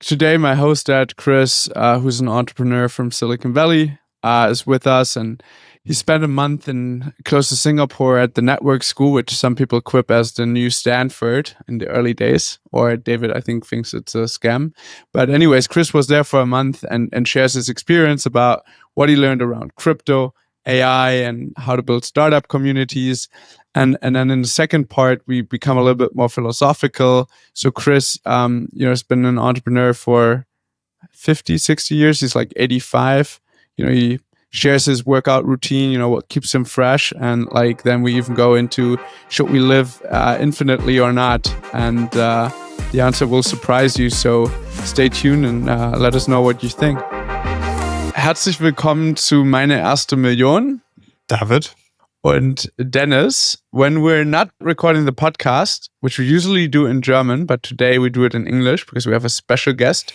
Today, my host, Chris, who's an entrepreneur from Silicon Valley, is with us, and he spent a month in close to Singapore at the network school, which some people quip as the new Stanford in the early days. Or David, I think, thinks it's a scam. But anyways, Chris was there for a month and shares his experience about what he learned around crypto, AI, and how to build startup communities. And then in the second part, we become a little bit more philosophical. So Chris, has been an entrepreneur for 50, 60 years. He's like 85. He shares his workout routine, what keeps him fresh. And then we even go into, should we live infinitely or not? And the answer will surprise you. So stay tuned and let us know what you think. Herzlich willkommen zu Meine erste Million. David. Und Dennis. When we're not recording the podcast, which we usually do in German, but today we do it in English because we have a special guest.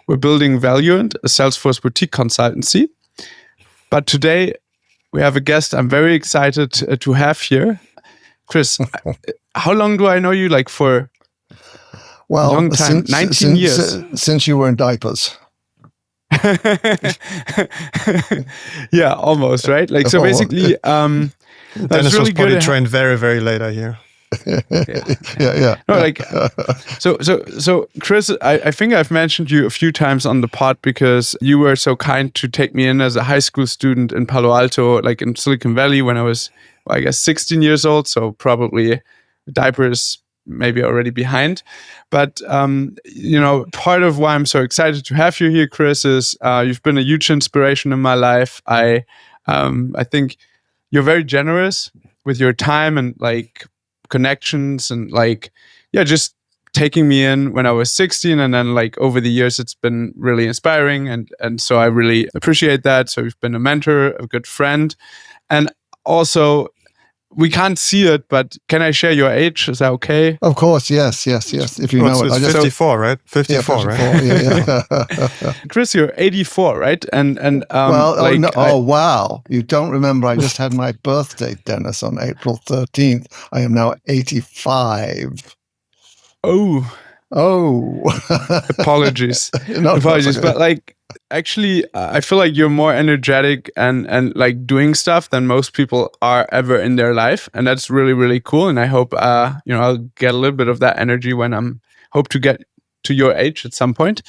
We're building Valiant, a Salesforce boutique consultancy. But today we have a guest I'm very excited to have here. Chris, how long do I know you? For a long time, 19 years. Since you were in diapers. Yeah, almost, right? So basically, Dennis really was probably trained very, very later here. Yeah. No, so Chris, I think I've mentioned you a few times on the pod because you were so kind to take me in as a high school student in Palo Alto, in Silicon Valley when I was, 16 years old. So probably diapers maybe already behind. But, part of why I'm so excited to have you here, Chris, is you've been a huge inspiration in my life. I think you're very generous with your time and connections and just taking me in when I was 16. And then over the years, it's been really inspiring. And so I really appreciate that. So you've been a mentor, a good friend. And also, we can't see it, but can I share your age? Is that okay? Of course, yes. If you know it. It's 54, right? 54, yeah, right? Yeah. Chris, you're 84, right? Wow. You don't remember. I just had my birthday, Dennis, on April 13th. I am now 85. Oh. Apologies. No, apologies. Okay. But actually, I feel like you're more energetic and doing stuff than most people are ever in their life. And that's really, really cool. And I hope, I'll get a little bit of that energy when hope to get to your age at some point.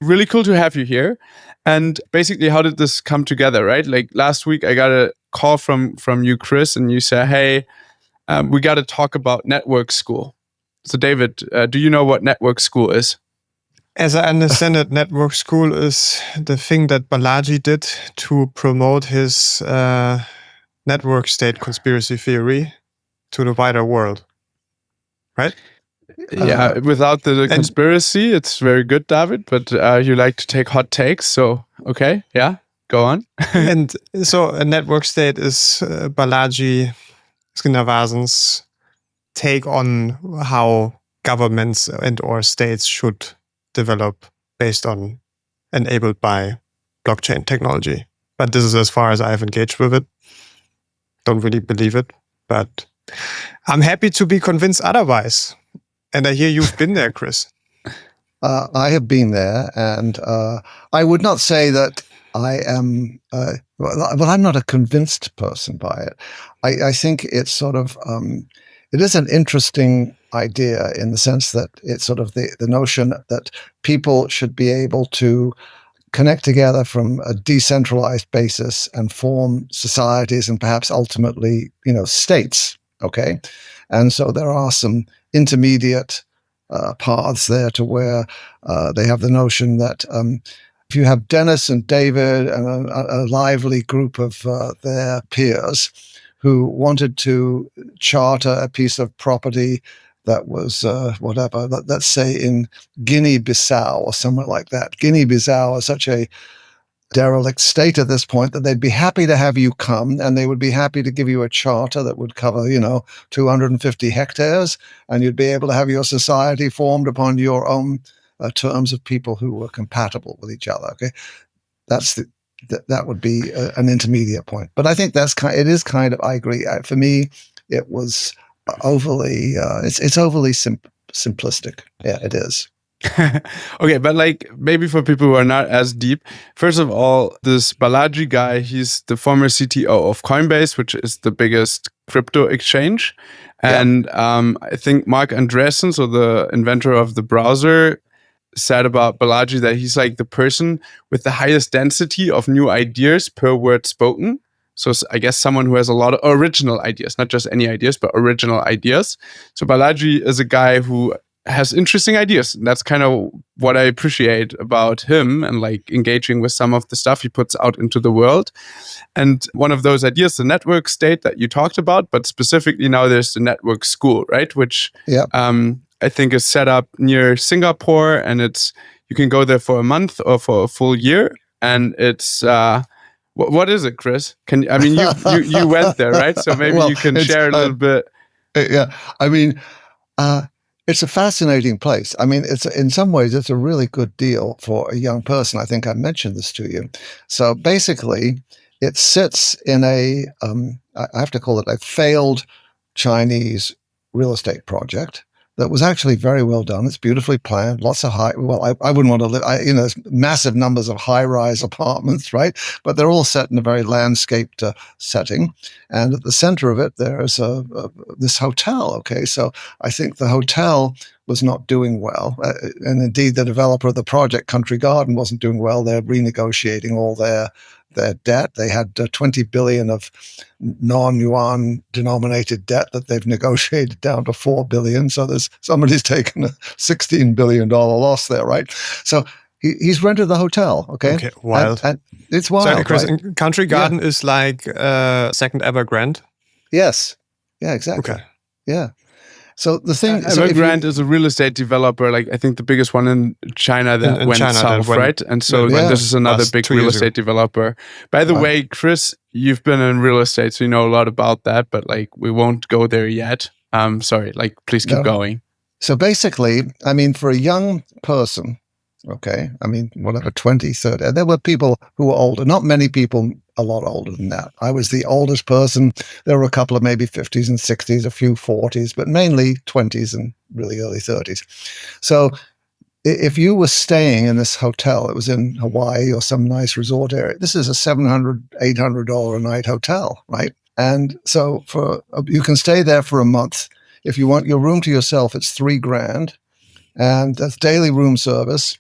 Really cool to have you here. And basically, how did this come together, right? Last week, I got a call from you, Chris, and you said, hey, we got to talk about network school. So David, do you know what network school is? As I understand it, network school is the thing that Balaji did to promote his network state conspiracy theory to the wider world, right? Yeah, without the conspiracy, it's very good, David, but you like to take hot takes, so okay, yeah, go on. And so a network state is Balaji Srinivasan's take on how governments and or states should develop based on enabled by blockchain technology. But this is as far as I've engaged with it. Don't really believe it, but I'm happy to be convinced otherwise. And I hear you've been there, Chris. I have been there, and I would not say that I am, I'm not a convinced person by it. I think it's sort of, it is an interesting idea in the sense that it's sort of the notion that people should be able to connect together from a decentralized basis and form societies and perhaps ultimately, states. Okay. And so there are some intermediate paths there to where they have the notion that if you have Dennis and David and a lively group of their peers who wanted to charter a piece of property that was let's say in Guinea-Bissau or somewhere like that. Guinea-Bissau is such a derelict state at this point that they'd be happy to have you come, and they would be happy to give you a charter that would cover, 250 hectares, and you'd be able to have your society formed upon your own terms of people who were compatible with each other. Okay, that would be an intermediate point. But I think it is kind of, I agree. For me, it was overly, it's overly simplistic. Yeah, it is. Okay, but like maybe for people who are not as deep, first of all, this Balaji guy, he's the former CTO of Coinbase, which is the biggest crypto exchange. And I think Mark Andreessen, so the inventor of the browser, said about Balaji that he's like the person with the highest density of new ideas per word spoken. So I guess someone who has a lot of original ideas, not just any ideas, but original ideas. So Balaji is a guy who has interesting ideas. And that's kind of what I appreciate about him and like engaging with some of the stuff he puts out into the world. And one of those ideas, the network state that you talked about, but specifically now there's the network school, right? Which I think is set up near Singapore, and you can go there for a month or for a full year. And it's what is it, Chris? You went there, right? So maybe you can share a little bit. Yeah, I mean, it's a fascinating place. I mean, it's in some ways it's a really good deal for a young person. I think I mentioned this to you. So basically, it sits in I have to call it a failed Chinese real estate project that was actually very well done. It's beautifully planned, lots of I wouldn't want to live, there's massive numbers of high-rise apartments, right? But they're all set in a very landscaped setting. And at the center of it, there's this hotel, okay? So I think the hotel was not doing well. And indeed, the developer of the project, Country Garden, wasn't doing well. They're renegotiating all their debt. They had 20 billion of non-yuan denominated debt that they've negotiated down to 4 billion. So somebody's taken a $16 billion loss there, right? So he's rented the hotel. Okay, wild. And it's wild. So, Chris, right? Country Garden is like second Evergrande. Yes. Yeah. Exactly. Okay. Yeah. So the thing, Evergrande is a real estate developer, like I think the biggest one in China that went south, right? And so this is another big real estate developer. By the way, Chris, you've been in real estate, so you know a lot about that, but like we won't go there yet. Sorry, like please keep going. So basically, I mean, for a young person, okay, I mean, whatever, 20, 30, there were people who were older, not many people a lot older than that. I was the oldest person. There were a couple of maybe 50s and 60s, a few 40s, but mainly 20s and really early 30s. So if you were staying in this hotel, it was in Hawaii or some nice resort area, this is a $700, $800 a night hotel, right? And so you can stay there for a month. If you want your room to yourself, it's $3,000, and that's daily room service.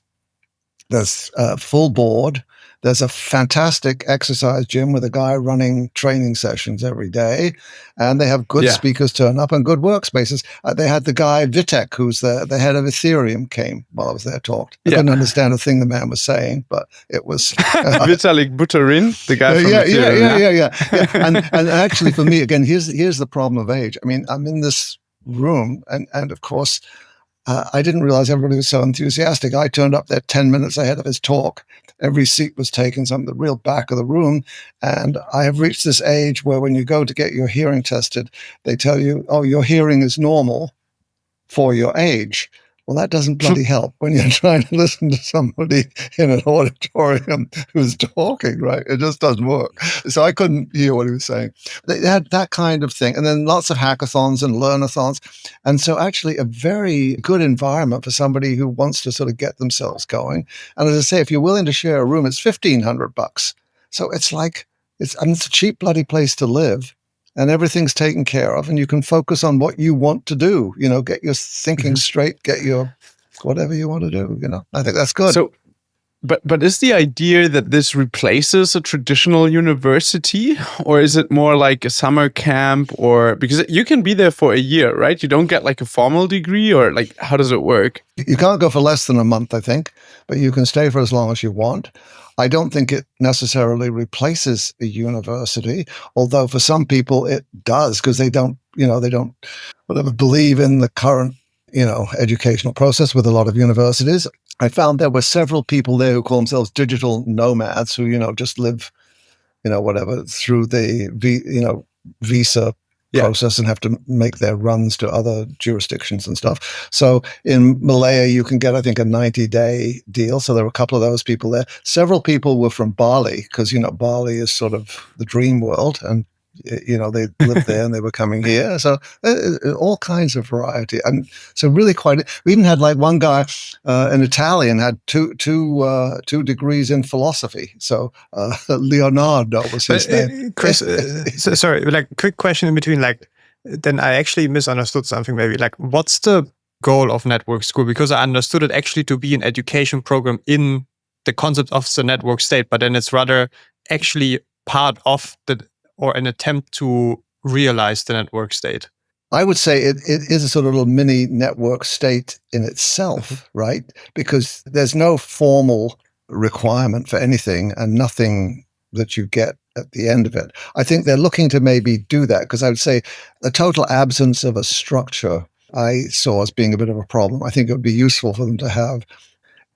There's full board. There's a fantastic exercise gym with a guy running training sessions every day. And they have good speakers turn up and good workspaces. They had the guy, Vitek, who's the head of Ethereum, came while I was there, talked. I couldn't understand a thing the man was saying, but it was... Vitalik Buterin, the guy from Ethereum. Yeah. And actually, for me, again, here's the problem of age. I mean, I'm in this room, and of course... I didn't realize everybody was so enthusiastic. I turned up there 10 minutes ahead of his talk. Every seat was taken, some of the real back of the room. And I have reached this age where when you go to get your hearing tested, they tell you, oh, your hearing is normal for your age. Well, that doesn't bloody help when you're trying to listen to somebody in an auditorium who's talking, right? It just doesn't work. So I couldn't hear what he was saying. They had that kind of thing. And then lots of hackathons and learnathons. And so actually a very good environment for somebody who wants to sort of get themselves going. And as I say, if you're willing to share a room, it's $1,500. So it's like, it's a cheap bloody place to live. And everything's taken care of, and you can focus on what you want to do. You know, get your thinking straight, get your whatever you want to do. You know, I think that's good. So, but is the idea that this replaces a traditional university, or is it more like a summer camp, or because you can be there for a year, right? You don't get like a formal degree, or like how does it work? You can't go for less than a month, I think, but you can stay for as long as you want. I don't think it necessarily replaces a university, although for some people it does, because they don't believe in the current, educational process with a lot of universities. I found there were several people there who call themselves digital nomads who, just live, through the, visa process and have to make their runs to other jurisdictions and stuff. So in Malaya, you can get, I think, a 90-day deal. So there were a couple of those people there. Several people were from Bali because, Bali is sort of the dream world. And they lived there and they were coming here. So all kinds of variety. And so really we even had like one guy, an Italian, had two degrees in philosophy. So Leonardo was his name. Chris, sorry, like quick question in between, like, then I actually misunderstood something maybe. Like, what's the goal of network school? Because I understood it actually to be an education program in the concept of the network state, but then it's rather actually part of or an attempt to realize the network state. I would say it is a sort of little mini network state in itself, right? Because there's no formal requirement for anything and nothing that you get at the end of it. I think they're looking to maybe do that, because I would say the total absence of a structure I saw as being a bit of a problem. I think it would be useful for them to have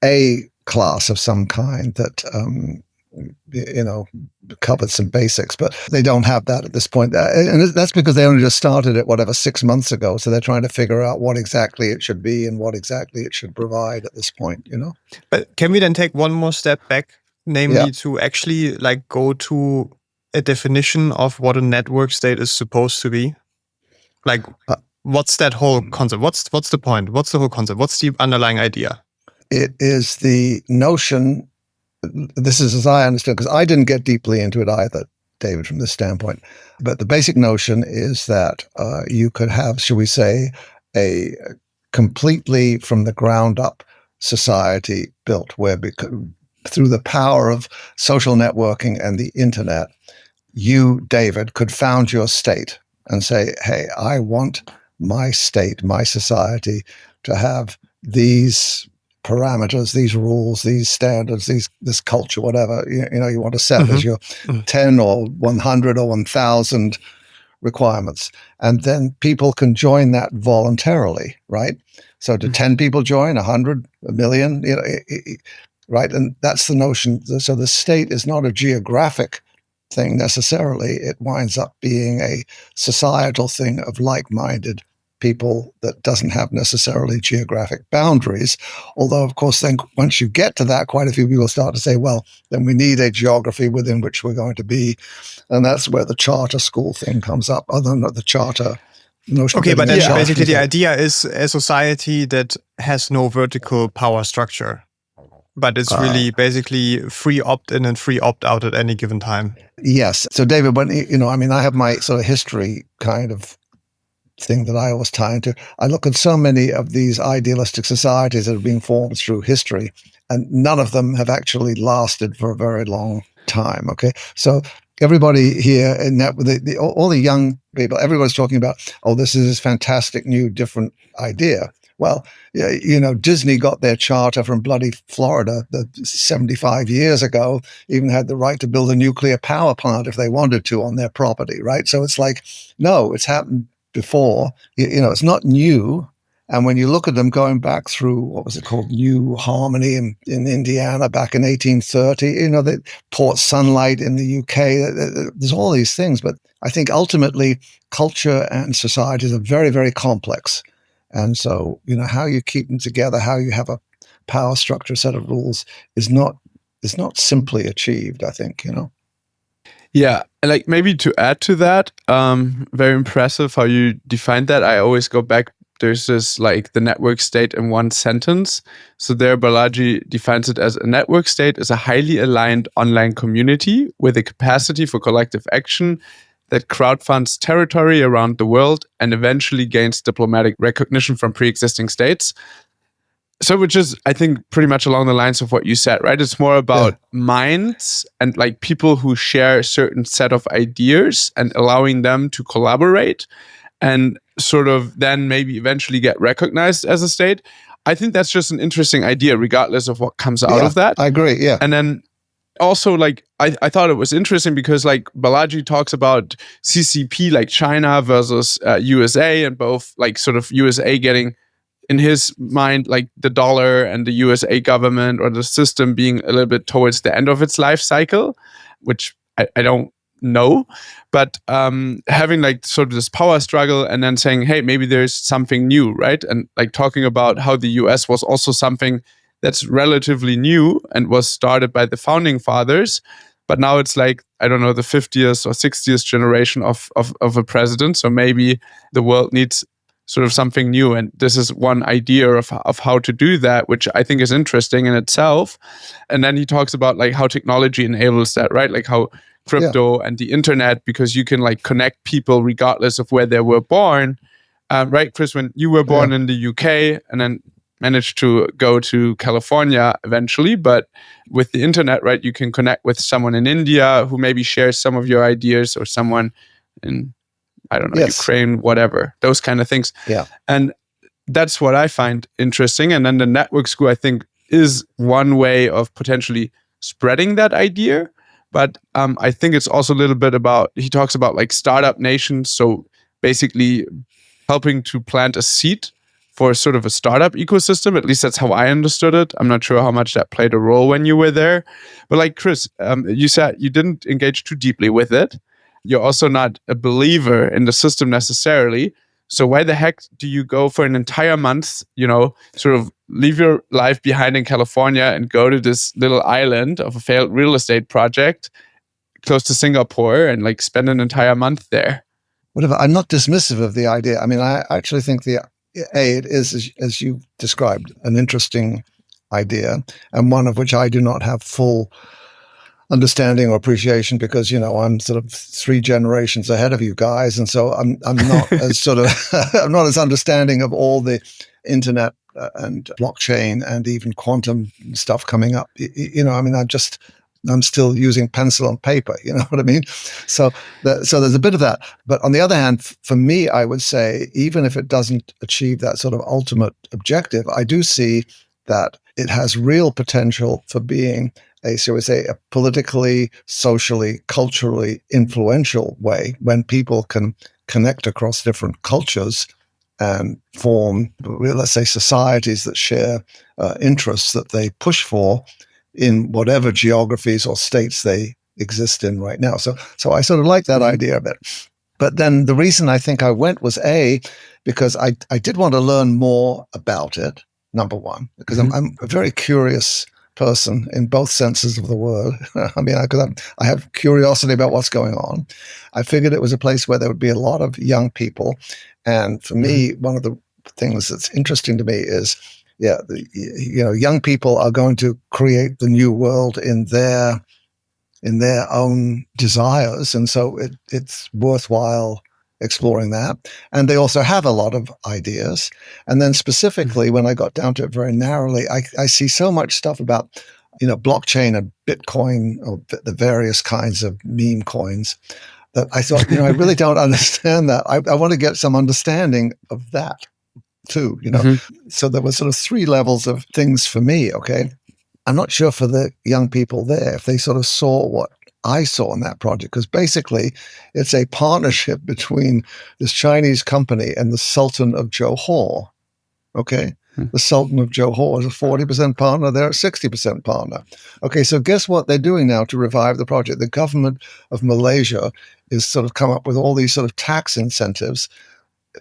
a class of some kind that covered some basics, but they don't have that at this point. And that's because they only just started it, 6 months ago. So they're trying to figure out what exactly it should be and what exactly it should provide at this point, But can we then take one more step back, namely to actually like go to a definition of what a network state is supposed to be? Like, what's that whole concept? What's the point? What's the whole concept? What's the underlying idea? It is the notion. This is as I understand, because I didn't get deeply into it either, David, from this standpoint. But the basic notion is that you could have, shall we say, a completely from the ground up society built where through the power of social networking and the internet, you, David, could found your state and say, hey, I want my state, my society to have these parameters, these rules, these standards, this culture, whatever you want to set as your 10 or 100 or 1,000 requirements. And then people can join that voluntarily, right? So do 10 people join, 100, 1 million, right? And that's the notion. So the state is not a geographic thing necessarily. It winds up being a societal thing of like-minded people that doesn't have necessarily geographic boundaries. Although, of course, then once you get to that, quite a few people start to say, well, then we need a geography within which we're going to be. And that's where the charter school thing comes up, other than the charter notion. Okay, but then basically the idea is a society that has no vertical power structure, but it's really basically free opt-in and free opt-out at any given time. Yes. So, David, when I have my sort of history kind of thing that I always tie into. I look at so many of these idealistic societies that have been formed through history, and none of them have actually lasted for a very long time. Okay, so everybody here in that, all the young people, everybody's talking about, oh, this is this fantastic new different idea. Well, Disney got their charter from bloody Florida 75 years ago, even had the right to build a nuclear power plant if they wanted to on their property, right? So it's like, no, it's happened before, it's not new. And when you look at them going back through, what was it called, New Harmony in Indiana back in 1830, the Port Sunlight in the UK, there's all these things. But I think ultimately culture and societies are very, very complex. And so, how you keep them together, how you have a power structure, set of rules is not simply achieved, I think, Yeah, like maybe to add to that, very impressive how you defined that. I always go back, there's this like the network state in one sentence. So there Balaji defines it as a network state is a highly aligned online community with a capacity for collective action that crowdfunds territory around the world and eventually gains diplomatic recognition from pre-existing states. So, which is, I think, pretty much along the lines of what you said, right? It's more about minds and like people who share a certain set of ideas and allowing them to collaborate and sort of then maybe eventually get recognized as a state. I think that's just an interesting idea, regardless of what comes out of that. I agree, yeah. And then also, like, I thought it was interesting because, like, Balaji talks about CCP, like China versus USA, and both, like, sort of USA getting, in his mind, like the dollar and the USA government or the system being a little bit towards the end of its life cycle, which I don't know, but having like sort of this power struggle and then saying, hey, maybe there's something new, right? And like talking about how the US was also something that's relatively new and was started by the founding fathers, but now it's like, I don't know, the 50th or 60th generation of a president. So maybe the world needs sort of something new. And this is one idea of how to do that, which I think is interesting in itself. And then he talks about like how technology enables that, right? Like how crypto and the internet, because you can like connect people regardless of where they were born. Right, Chris, when you were born in the UK and then managed to go to California eventually, but with the internet, right, you can connect with someone in India who maybe shares some of your ideas, or someone in, I don't know, Ukraine, whatever, those kind of things. Yeah. And that's what I find interesting. And then the network school, I think, is one way of potentially spreading that idea. But I think it's also a little bit about, he talks about like startup nations. So basically helping to plant a seed for sort of a startup ecosystem. At least that's how I understood it. I'm not sure how much that played a role when you were there. But like Chris, you said you didn't engage too deeply with it. You're also not a believer in the system necessarily. So why the heck do you go for an entire month, you know, sort of leave your life behind in California and go to this little island of a failed real estate project close to Singapore and like spend an entire month there? Whatever. I'm not dismissive of the idea. I mean, I actually think it is, as you described, an interesting idea, and one of which I do not have full understanding or appreciation, because, you know, I'm sort of 3 generations ahead of you guys, and so I'm not as sort of I'm not as understanding of all the internet and blockchain and even quantum stuff coming up. You know, I mean, I'm still using pencil and paper, you know what I mean? So there's a bit of that. But on the other hand, for me, I would say, even if it doesn't achieve that sort of ultimate objective, I do see that it has real potential for being a politically, socially, culturally influential way, when people can connect across different cultures and form, let's say, societies that share interests that they push for in whatever geographies or states they exist in right now. So I sort of like that idea of it. But then the reason I think I went was because I did want to learn more about it, number one, because I'm a very curious person in both senses of the word. I mean, I have curiosity about what's going on. I figured it was a place where there would be a lot of young people. And for me, one of the things that's interesting to me is, young people are going to create the new world in their own desires, and so it's worthwhile exploring that. And they also have a lot of ideas. And then specifically, when I got down to it very narrowly, I see so much stuff about, you know, blockchain and Bitcoin, or the various kinds of meme coins, that I thought, you know, I really don't understand that. I want to get some understanding of that too, you know. So there were sort of 3 levels of things for me. Okay, I'm not sure for the young people there if they sort of saw what I saw in that project, because basically it's a partnership between this Chinese company and the Sultan of Johor. Okay, the Sultan of Johor is a 40% partner; they're a 60% partner. Okay, so guess what they're doing now to revive the project? The government of Malaysia is sort of come up with all these sort of tax incentives,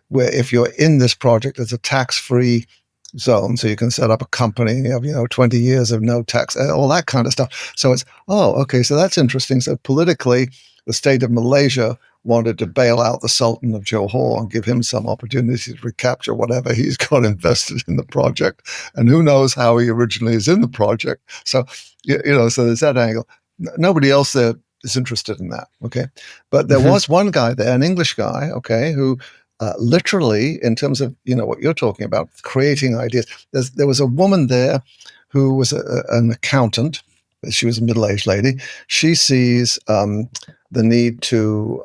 where if you're in this project, it's a tax-free zone, so you can set up a company, you have, you know, 20 years of no tax, all that kind of stuff. So it's, okay, so that's interesting. So politically, the state of Malaysia wanted to bail out the Sultan of Johor and give him some opportunity to recapture whatever he's got invested in the project. And who knows how he originally is in the project. So, you know, so there's that angle. Nobody else there is interested in that, okay? But there was one guy there, an English guy, okay, who literally, in terms of, you know, what you're talking about, creating ideas. There was a woman there who was an accountant. She was a middle-aged lady. She sees the need to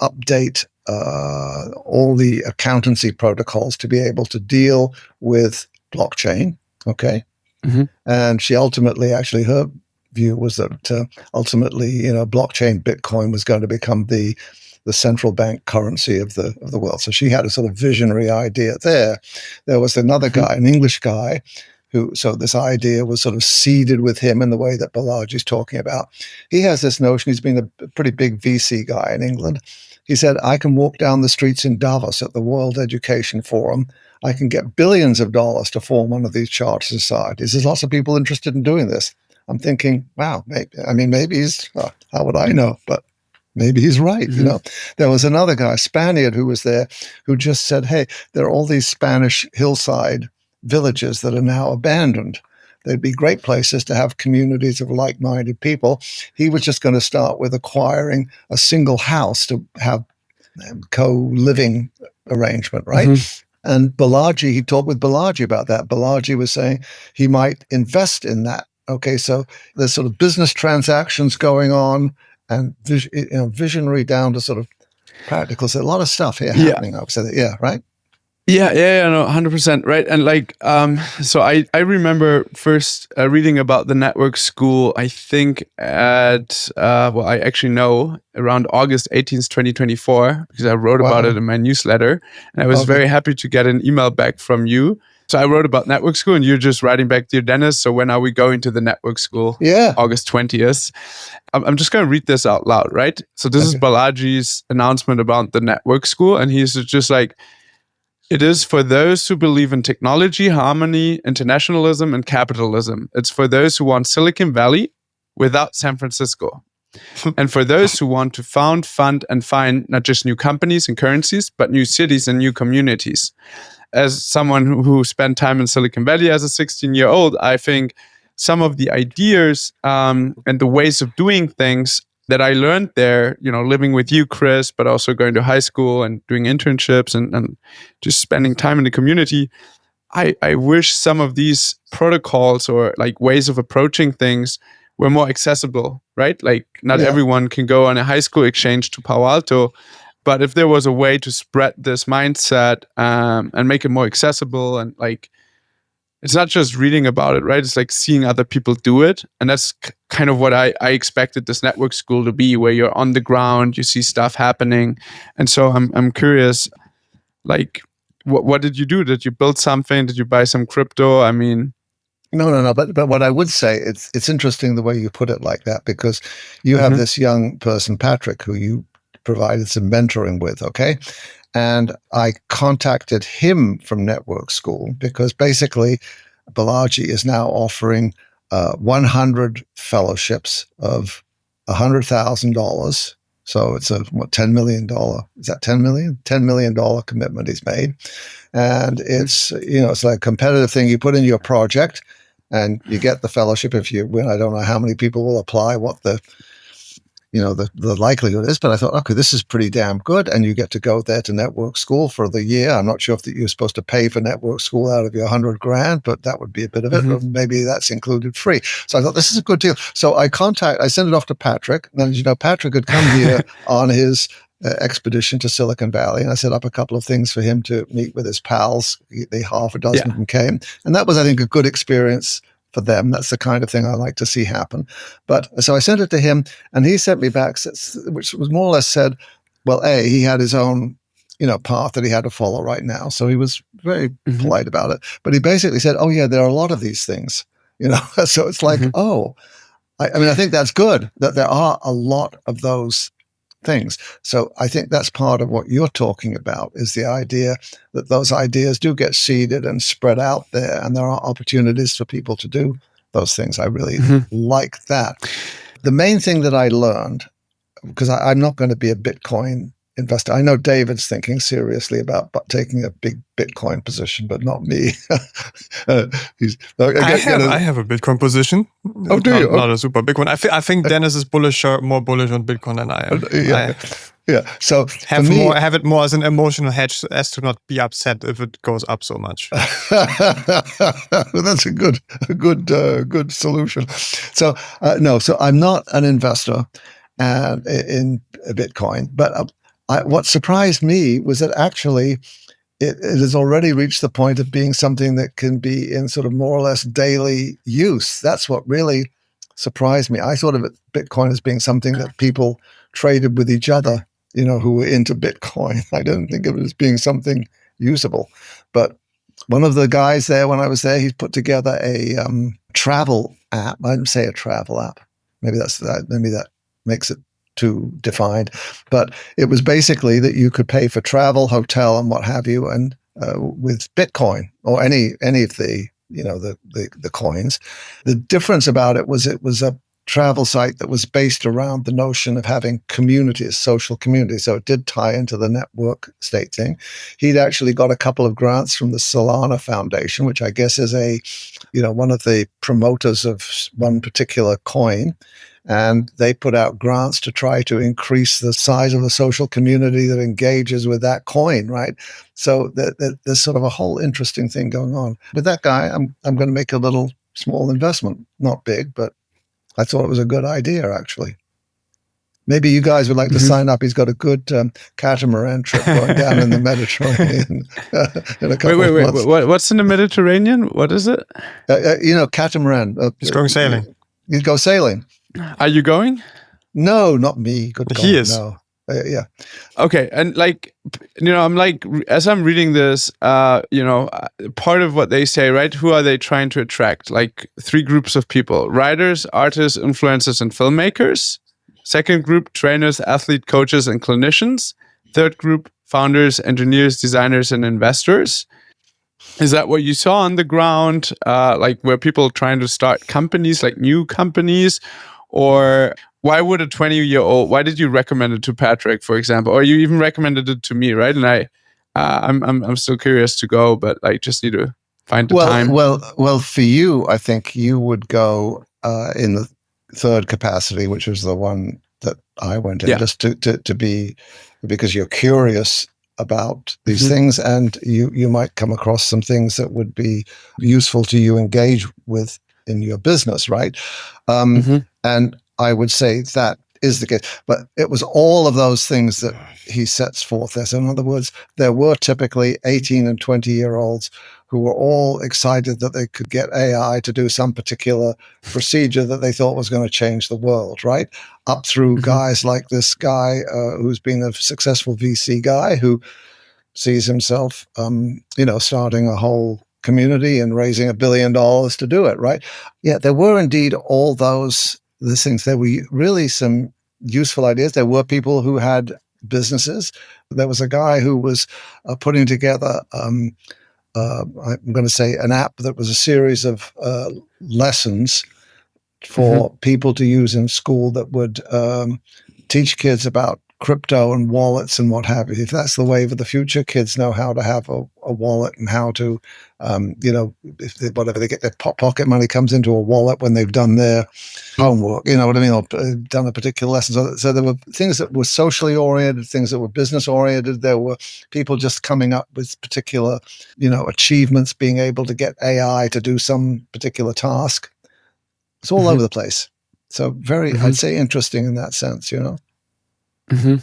update all the accountancy protocols to be able to deal with blockchain. Okay, and she ultimately, actually, her view was that ultimately, you know, blockchain, Bitcoin, was going to become the central bank currency of the world. So she had a sort of visionary idea there. There was another guy, an English guy, so this idea was sort of seeded with him in the way that Balaji is talking about. He has this notion, he's been a pretty big VC guy in England. He said, I can walk down the streets in Davos at the World Education Forum. I can get billions of dollars to form one of these charter societies. There's lots of people interested in doing this. I'm thinking, wow, maybe he's, how would I know? But maybe he's right. There was another guy, a Spaniard, who was there, who just said, hey, there are all these Spanish hillside villages that are now abandoned. They'd be great places to have communities of like-minded people. He was just going to start with acquiring a single house to have co-living arrangement, right? And Balaji, he talked with Balaji about that. Balaji was saying he might invest in that. Okay, so there's sort of business transactions going on, and visionary down to sort of practical. So a lot of stuff here happening. So right. Yeah, no, 100%, right. And like, so I remember first reading about the network school, I think at, I actually know around August 18th, 2024, because I wrote about it in my newsletter, and I was very happy to get an email back from you. So I wrote about network school, and you're just writing back, dear Dennis, so when are we going to the network school? Yeah. August 20th. I'm just going to read this out loud, right? So this is Balaji's announcement about the network school, and he's just like, it is for those who believe in technology, harmony, internationalism, and capitalism. It's for those who want Silicon Valley without San Francisco. And for those who want to found, fund, and find not just new companies and currencies, but new cities and new communities. As someone who spent time in Silicon Valley as a 16-year-old, I think some of the ideas and the ways of doing things that I learned there, living with you, Chris, but also going to high school and doing internships and just spending time in the community. I wish some of these protocols or like ways of approaching things were more accessible, right? Like not everyone can go on a high school exchange to Palo Alto, but if there was a way to spread this mindset and make it more accessible, and like, it's not just reading about it, right? It's like seeing other people do it. And that's kind of what I expected this network school to be, where you're on the ground, you see stuff happening. And so I'm curious, like, what did you do? Did you build something? Did you buy some crypto? I mean... No. But what I would say, it's interesting the way you put it like that, because you have this young person, Patrick, who you provided some mentoring with, okay? And I contacted him from Network School because basically Balaji is now offering 100 fellowships of $100,000. So it's a $10 million. Is that 10 million? $10 million commitment he's made. And it's, it's like a competitive thing. You put in your project and you get the fellowship. If you win, I don't know how many people will apply, what the likelihood is, but I thought, okay, this is pretty damn good. And you get to go there to network school for the year. I'm not sure if you're supposed to pay for network school out of your $100,000, but that would be a bit of it. Or maybe that's included free. So I thought, this is a good deal. So I sent it off to Patrick. And then, Patrick had come here on his expedition to Silicon Valley. And I set up a couple of things for him to meet with his pals. Half a dozen of them came. And that was, I think, a good experience for them. That's the kind of thing I like to see happen. But so I sent it to him, and he sent me back, which was more or less said, well, he had his own, path that he had to follow right now. So he was very polite about it. But he basically said, oh yeah, there are a lot of these things, So it's like, I think that's good that there are a lot of those things. So I think that's part of what you're talking about, is the idea that those ideas do get seeded and spread out there, and there are opportunities for people to do those things. I really like that. The main thing that I learned, because I'm not going to be a Bitcoin investor. I know David's thinking seriously about taking a big Bitcoin position, but not me. I have a Bitcoin position. Oh, do you? Not a super big one. I think Dennis is more bullish on Bitcoin than I am. Yeah. So have it more as an emotional hedge, as to not be upset if it goes up so much. Well, that's a good solution. So so I'm not an investor in Bitcoin, but what surprised me was that actually it has already reached the point of being something that can be in sort of more or less daily use. That's what really surprised me. I thought of Bitcoin as being something that people traded with each other, who were into Bitcoin. I didn't think of it as being something usable. But one of the guys there, when I was there, he's put together a travel app. I didn't say a travel app. Maybe that makes it too defined. But it was basically that you could pay for travel, hotel, and what have you, and with Bitcoin or any of the the coins. The difference about it was a travel site that was based around the notion of having communities, social communities. So it did tie into the network state thing. He'd actually got a couple of grants from the Solana Foundation, which I guess is one of the promoters of one particular coin. And they put out grants to try to increase the size of the social community that engages with that coin, right? So there's sort of a whole interesting thing going on. With that guy, I'm going to make a little small investment, not big, but I thought it was a good idea, actually. Maybe you guys would like to sign up. He's got a good catamaran trip going down in the Mediterranean in a couple of months. Wait. What's in the Mediterranean? What is it? Catamaran. He's going sailing. You go sailing. Are you going? No, not me. Good God, he is. No. Yeah. Okay, and I'm like, as I'm reading this, part of what they say, right? Who are they trying to attract? Like 3 groups of people: writers, artists, influencers, and filmmakers. Second group: trainers, athlete, coaches, and clinicians. Third group: founders, engineers, designers, and investors. Is that what you saw on the ground? Like, were people trying to start companies, like new companies? Or why would a 20-year-old, why did you recommend it to Patrick, for example? Or you even recommended it to me, right? And I'm still curious to go, but I just need to find the time. Well, for you, I think you would go in the third capacity, which was the one that I went in, just to be, because you're curious about these things, and you might come across some things that would be useful to you engage with in your business, right? And I would say that is the case. But it was all of those things that he sets forth there. So in other words, there were typically 18 and 20-year-olds who were all excited that they could get AI to do some particular procedure that they thought was going to change the world, right? Up through guys like this guy who's been a successful VC guy who sees himself, starting a whole community and raising $1 billion to do it, right? Yeah, there were indeed all these things. There were really some useful ideas. There were people who had businesses. There was a guy who was putting together, I'm going to say, an app that was a series of lessons for people to use in school that would teach kids about crypto and wallets and what have you. If that's the wave of the future, kids know how to have a wallet and how to, whatever they get, their pocket money comes into a wallet when they've done their homework, you know what I mean, or done a particular lesson. So there were things that were socially oriented, things that were business oriented. There were people just coming up with particular, achievements, being able to get AI to do some particular task. It's all over the place. So very, I'd say, interesting in that sense, And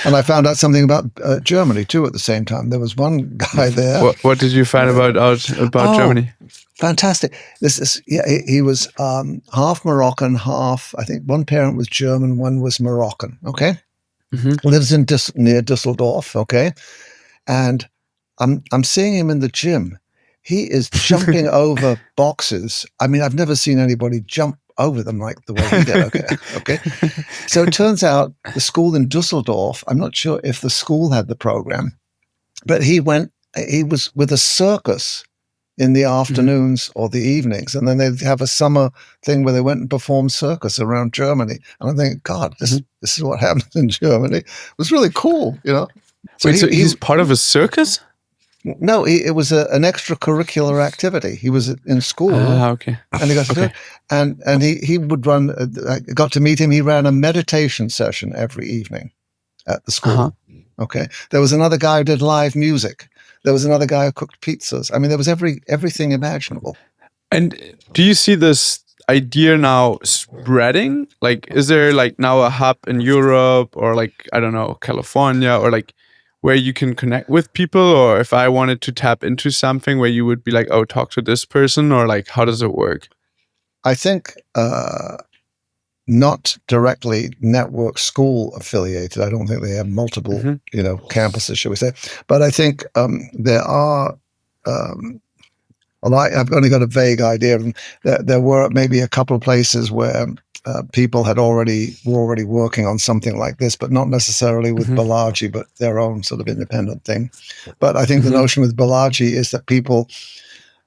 I found out something about Germany too at the same time. There was one guy there. What did you find about Germany? Fantastic. He was half Moroccan, half, I think one parent was German, one was Moroccan. Okay. Lives in near Düsseldorf. Okay. And I'm seeing him in the gym. He is jumping over boxes. I mean, I've never seen anybody jump over them like the way he did. Okay. So it turns out the school in Düsseldorf, I'm not sure if the school had the program, but he was with a circus in the afternoons or the evenings. And then they'd have a summer thing where they went and performed circus around Germany. And I think, God, this is what happens in Germany. It was really cool, So Wait, he's part of a circus? No, it was an extracurricular activity. He was in school. Okay. And he got to and he would run. I got to meet him. He ran a meditation session every evening at the school. Okay. There was another guy who did live music. There was another guy who cooked pizzas. I mean, there was everything imaginable. And do you see this idea now spreading? Like, is there now a hub in Europe or I don't know, California or where you can connect with people? Or if I wanted to tap into something where you would be like, oh, talk to this person, or how does it work? I think not directly network school affiliated. I don't think they have multiple, campuses, shall we say. But I think there are, I've only got a vague idea of them. There were maybe a couple of places where people were already working on something like this, but not necessarily with Balaji, but their own sort of independent thing. But I think the notion with Balaji is that people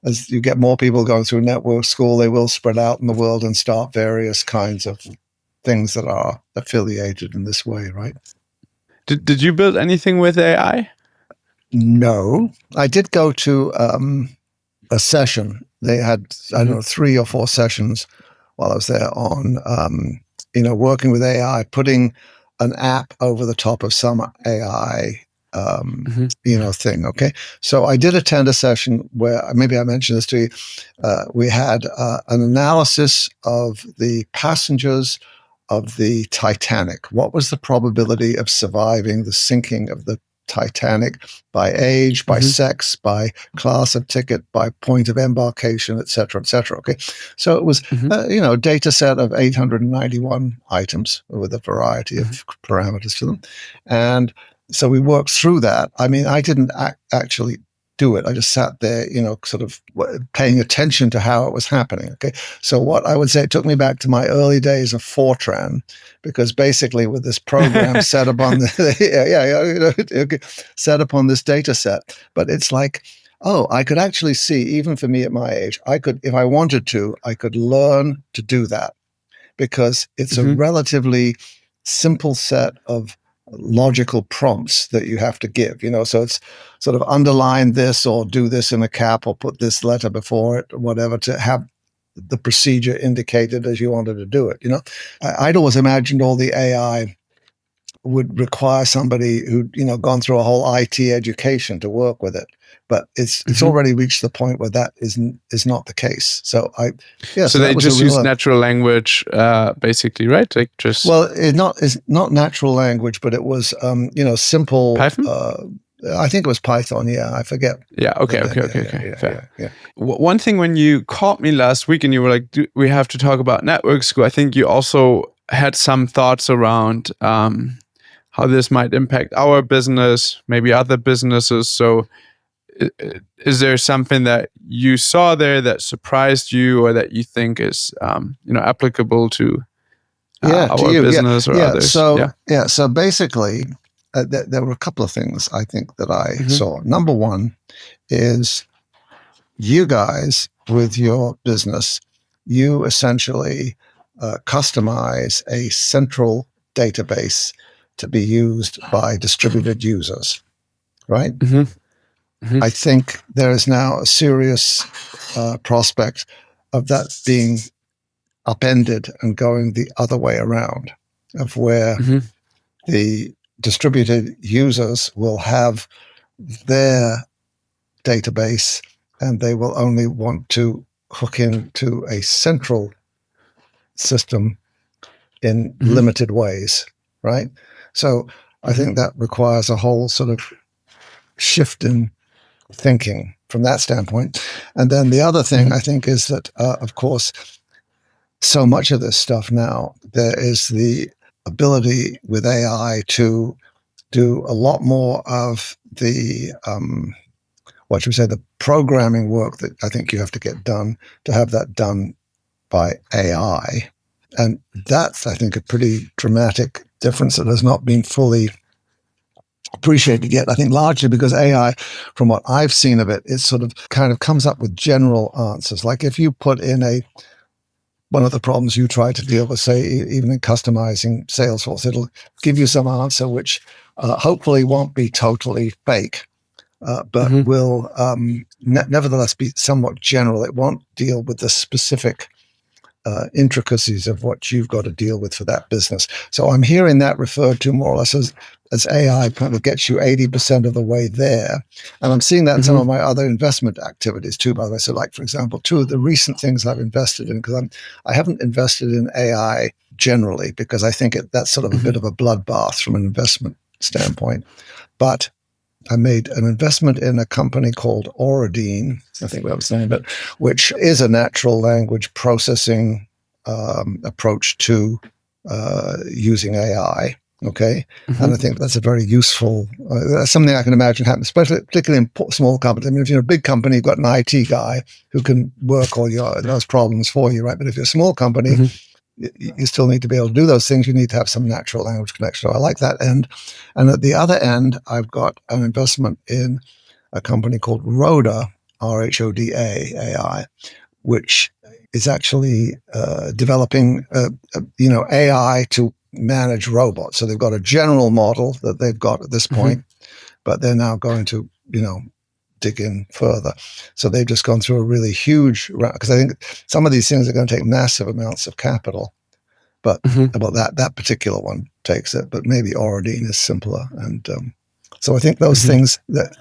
as you get more people going through network school, they will spread out in the world and start various kinds of things that are affiliated in this way, right? Did you build anything with AI? No, I did go to a session. They had, I don't know, 3 or 4 sessions while I was there on, working with AI, putting an app over the top of some AI, thing. Okay. So I did attend a session where, maybe I mentioned this to you. We had an analysis of the passengers of the Titanic. What was the probability of surviving the sinking of the Titanic by age, by sex, by class of ticket, by point of embarkation, et cetera, et cetera. Okay. So it was, a data set of 891 items with a variety of parameters to them. And so we worked through that. I mean, I didn't actually do it. I just sat there, sort of paying attention to how it was happening. Okay. So what I would say, it took me back to my early days of Fortran, because basically with this program set upon set upon this data set, but it's like, oh, I could actually see, even for me at my age, I could, if I wanted to, I could learn to do that, because it's a relatively simple set of logical prompts that you have to give, so it's sort of underline this or do this in a cap or put this letter before it or whatever to have the procedure indicated as you wanted to do it. I'd always imagined all the AI would require somebody who'd, gone through a whole IT education to work with it. But it's already reached the point where that is not the case. So so they just use natural language, basically, right? Like just it's not natural language, but it was simple Python. I think it was Python. Yeah, I forget. Yeah. Okay. Fair. Yeah. One thing, when you called me last week and you were like, "We have to talk about network school," I think you also had some thoughts around how this might impact our business, maybe other businesses. So is there something that you saw there that surprised you, or that you think is applicable to our business or others? So basically, there were a couple of things I think that I saw. Number one is, you guys with your business, you essentially customize a central database to be used by distributed users, right? I think there is now a serious prospect of that being upended and going the other way around, of where the distributed users will have their database and they will only want to hook into a central system in limited ways, right? So I think that requires a whole sort of shift in thinking from that standpoint. And then the other thing I think is that, of course, so much of this stuff now, there is the ability with AI to do a lot more of the, the programming work that I think you have to get done, to have that done by AI. And that's, I think, a pretty dramatic difference that has not been fully appreciated yet. I think largely because AI, from what I've seen of it, it sort of kind of comes up with general answers. Like if you put in one of the problems you try to deal with, say, even in customizing Salesforce, it'll give you some answer which hopefully won't be totally fake, but will nevertheless be somewhat general. It won't deal with the specific intricacies of what you've got to deal with for that business. So I'm hearing that referred to more or less as AI kind of gets you 80% of the way there. And I'm seeing that in some of my other investment activities too, by the way. So like, for example, two of the recent things I've invested in, because I haven't invested in AI generally, because I think that's sort of a bit of a bloodbath from an investment standpoint. But I made an investment in a company called Auradine, I think that was the name of it, which is a natural language processing approach to using AI. Okay. And I think that's a very useful, that's something I can imagine happen, particularly in small companies. I mean, if you're a big company, you've got an IT guy who can work all those problems for you, right? But if you're a small company, you still need to be able to do those things. You need to have some natural language connection. So I like that end. And at the other end, I've got an investment in a company called Rhoda, RHODA AI, which is actually developing, AI to manage robots. So they've got a general model that they've got at this point, but they're now going to, dig in further. So they've just gone through a really huge round, because I think some of these things are going to take massive amounts of capital. But that particular one takes it, but maybe Auradine is simpler. And so I think those things that,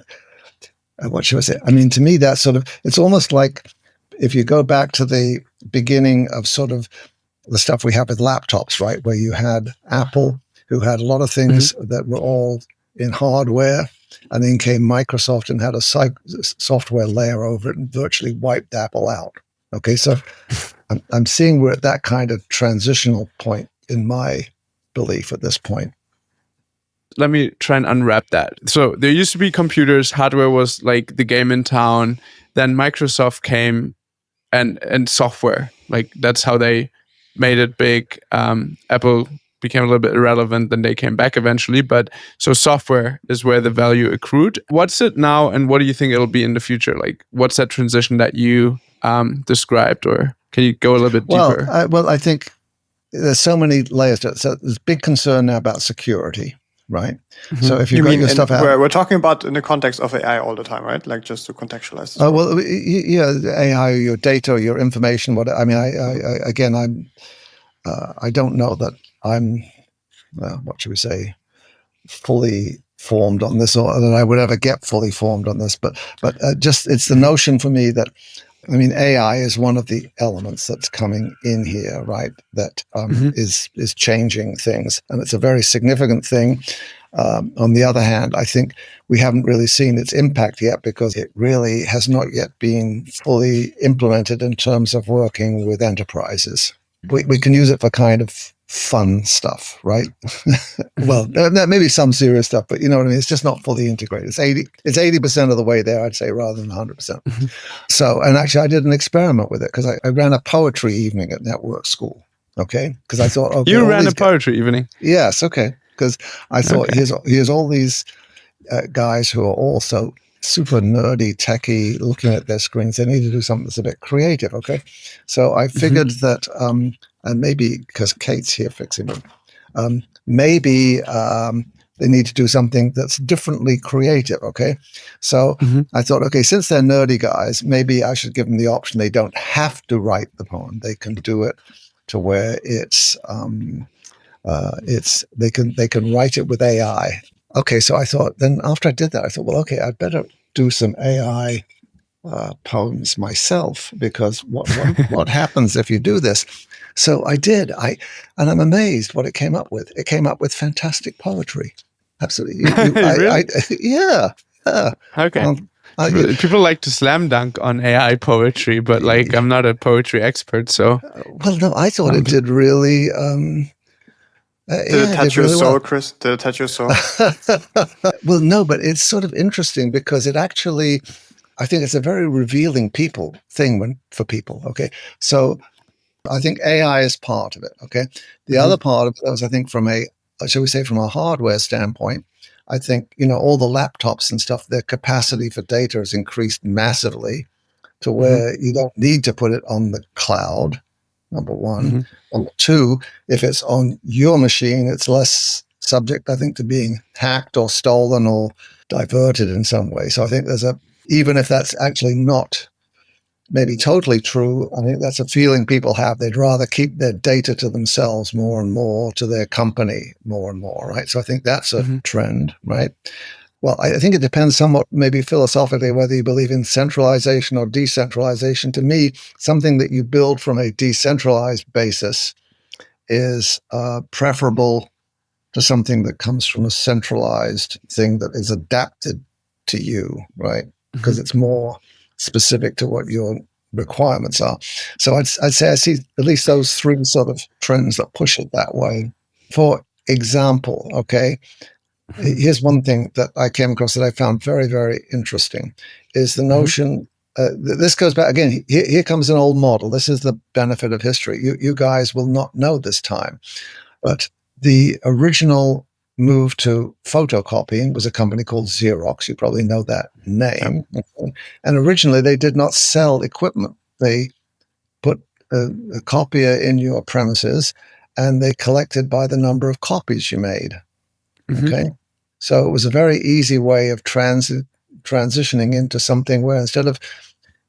what should I say? I mean, to me, that's sort of, it's almost like if you go back to the beginning of sort of the stuff we have with laptops, right? Where you had Apple, who had a lot of things that were all in hardware, and then came Microsoft and had a software layer over it and virtually wiped Apple out. Okay, so I'm seeing we're at that kind of transitional point in my belief at this point. Let me try and unwrap that. So there used to be computers, hardware was like the game in town. Then Microsoft came and software, like that's how they made it big. Apple became a little bit irrelevant, then they came back eventually. But so software is where the value accrued. What's it now, and what do you think it'll be in the future? Like, what's that transition that you described, or can you go a little bit deeper? Well, I think there's so many layers to it. So there's big concern now about security, right? So if you got your stuff out, we're talking about in the context of AI all the time, right? Like just to contextualize this. Oh well, yeah, AI, your data, your information. What I mean, I don't know that I'm, what should we say, fully formed on this, or that I would ever get fully formed on this. But just it's the notion for me that, I mean, AI is one of the elements that's coming in here, right? That is changing things, and it's a very significant thing. On the other hand, I think we haven't really seen its impact yet, because it really has not yet been fully implemented in terms of working with enterprises. We can use it for kind of fun stuff, right? Well, maybe some serious stuff, but you know what I mean? It's just not fully integrated. It's 80% of the way there, I'd say, rather than 100%. So, and actually I did an experiment with it, because I ran a poetry evening at Network School. Okay. Because I thought, okay. You ran a poetry evening? Yes. Okay. Because I thought, here's all these guys who are also super nerdy, techie, looking at their screens. They need to do something that's a bit creative. Okay. So I figured that, and maybe because Kate's here fixing it, maybe they need to do something that's differently creative. Okay. So I thought, okay, since they're nerdy guys, maybe I should give them the option. They don't have to write the poem. They can do it to where they can write it with AI. Okay, so I thought, then after I did that, I thought, well, okay, I'd better do some AI poems myself, because what happens if you do this? So I did. And I'm amazed what it came up with. It came up with fantastic poetry. Absolutely. Really? Yeah. Okay. People like to slam dunk on AI poetry, but like I'm not a poetry expert, so. Well, no, I thought it did really. Did it touch your soul, Chris? Did it touch your soul? Well, no, but it's sort of interesting, because it actually, I think it's a very revealing thing for people. Okay, so I think AI is part of it. Okay, the other part of it was, I think, from a hardware standpoint, I think, all the laptops and stuff, their capacity for data has increased massively to where you don't need to put it on the cloud. Number one. Number two, if it's on your machine, it's less subject, I think, to being hacked or stolen or diverted in some way. So I think even if that's actually not maybe totally true, I think that's a feeling people have. They'd rather keep their data to themselves more and more, to their company more and more, right? So I think that's a trend, right? Well, I think it depends somewhat, maybe philosophically, whether you believe in centralization or decentralization. To me, something that you build from a decentralized basis is preferable to something that comes from a centralized thing that is adapted to you, right? Because it's more specific to what your requirements are. So I'd say I see at least those three sort of trends that push it that way. For example, okay, here's one thing that I came across that I found very, very interesting, is the notion, this goes back, again, here comes an old model. This is the benefit of history. You guys will not know this time, but the original moved to photocopying was a company called Xerox. You probably know that name. Okay. And originally they did not sell equipment. They put a copier in your premises and they collected by the number of copies you made. Okay. So it was a very easy way of transitioning into something where instead of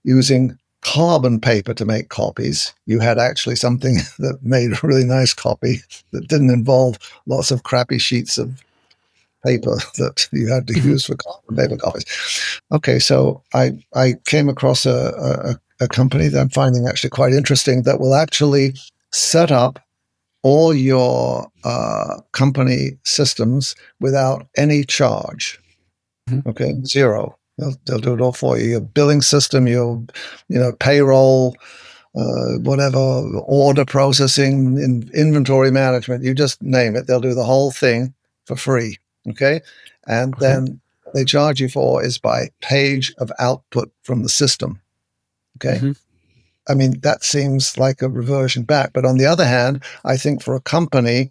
using carbon paper to make copies, you had actually something that made a really nice copy that didn't involve lots of crappy sheets of paper that you had to use for carbon paper copies. Okay, so I came across a company that I'm finding actually quite interesting that will actually set up all your company systems without any charge. Okay, zero. They'll do it all for you. Your billing system, your payroll, whatever, order processing, inventory management, you just name it. They'll do the whole thing for free. Okay. And then they charge you for is by page of output from the system. Okay. I mean, that seems like a reversion back. But on the other hand, I think for a company,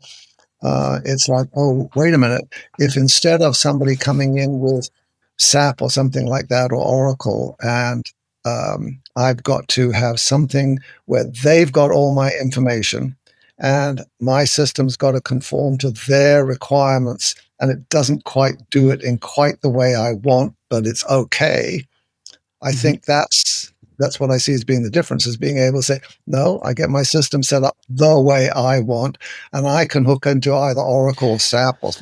it's like, oh, wait a minute. If instead of somebody coming in with SAP or something like that, or Oracle, and I've got to have something where they've got all my information and my system's got to conform to their requirements, and it doesn't quite do it in quite the way I want, but it's okay. I think that's what I see as being the difference, is being able to say, no, I get my system set up the way I want, and I can hook into either Oracle or SAP or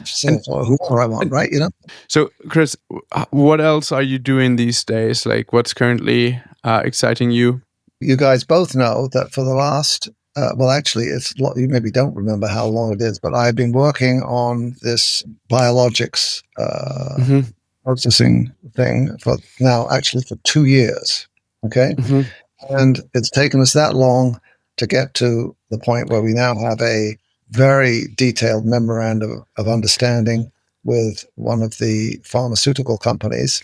whoever I want, right? So, Chris, what else are you doing these days? Like, what's currently exciting you? You guys both know that for the last, actually, you maybe don't remember how long it is, but I've been working on this biologics processing thing for 2 years. Okay. And it's taken us that long to get to the point where we now have a very detailed memorandum of understanding with one of the pharmaceutical companies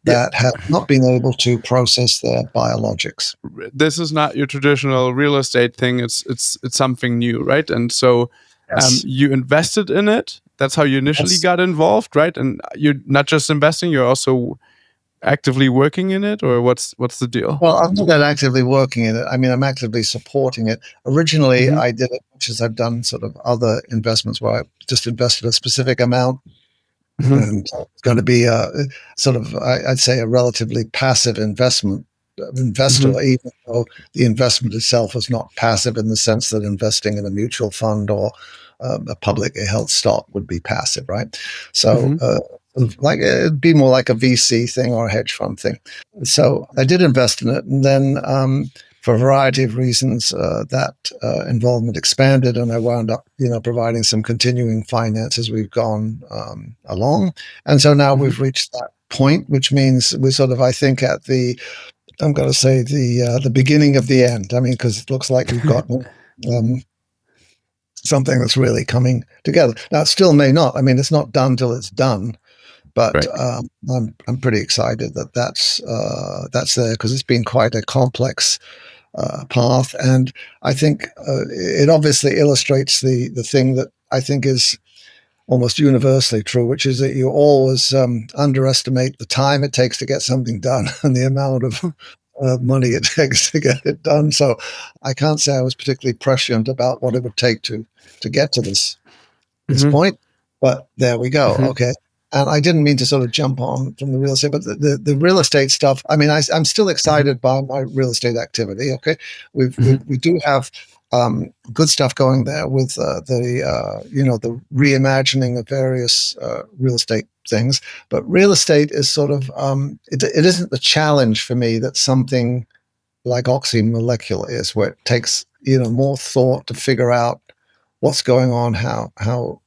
that have not been able to process their biologics. This is not your traditional real estate thing. It's something new, right? And so you invested in it. That's how you initially got involved, right? And you're not just investing, you're also actively working in it, or what's the deal? Well, I'm not actively working in it. I mean, I'm actively supporting it. Originally, I did it, which is I've done sort of other investments where I just invested a specific amount. And it's going to be a sort of, I'd say, a relatively passive investor, even though the investment itself is not passive in the sense that investing in a mutual fund or a publicly held stock would be passive, right? So like it'd be more like a VC thing or a hedge fund thing. So I did invest in it, and then for a variety of reasons, that involvement expanded, and I wound up, providing some continuing finance as we've gone along. And so now we've reached that point, which means we're sort of, I think, at the beginning of the end. I mean, because it looks like we've got something that's really coming together. Now, it still may not. I mean, it's not done till it's done. But I'm pretty excited that that's there, because it's been quite a complex path, and I think it obviously illustrates the thing that I think is almost universally true, which is that you always underestimate the time it takes to get something done and the amount of money it takes to get it done. So I can't say I was particularly prescient about what it would take to get to this point, but there we go. Okay. And I didn't mean to sort of jump on from the real estate, but the real estate stuff, I mean, I'm still excited by my real estate activity. Okay. We do have good stuff going there with the reimagining of various real estate things. But real estate is sort of, it isn't the challenge for me that something like oxymolecular is, where it takes, more thought to figure out what's going on, how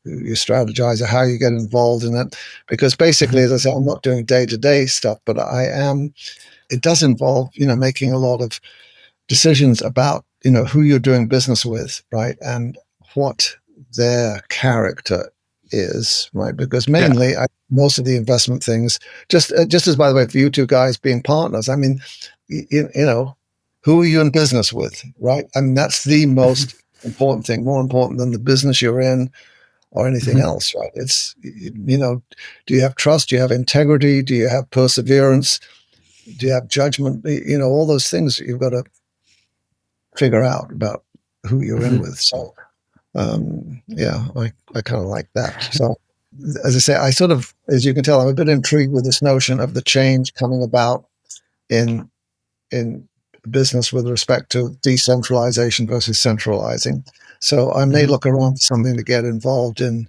you strategize, or how you get involved in it. Because basically, as I say, I'm not doing day-to-day stuff, but it does involve, making a lot of decisions about, who you're doing business with, right? And what their character is, right? Because mainly, most of the investment things, just as, by the way, for you two guys being partners, I mean, who are you in business with, right? I mean, that's the most important thing, more important than the business you're in, or anything else, right? It's, do you have trust? Do you have integrity? Do you have perseverance? Do you have judgment? All those things you've got to figure out about who you're in with. So, I kind of like that. So, as I say, I sort of, as you can tell, I'm a bit intrigued with this notion of the change coming about in business with respect to decentralization versus centralizing. So I may look around for something to get involved in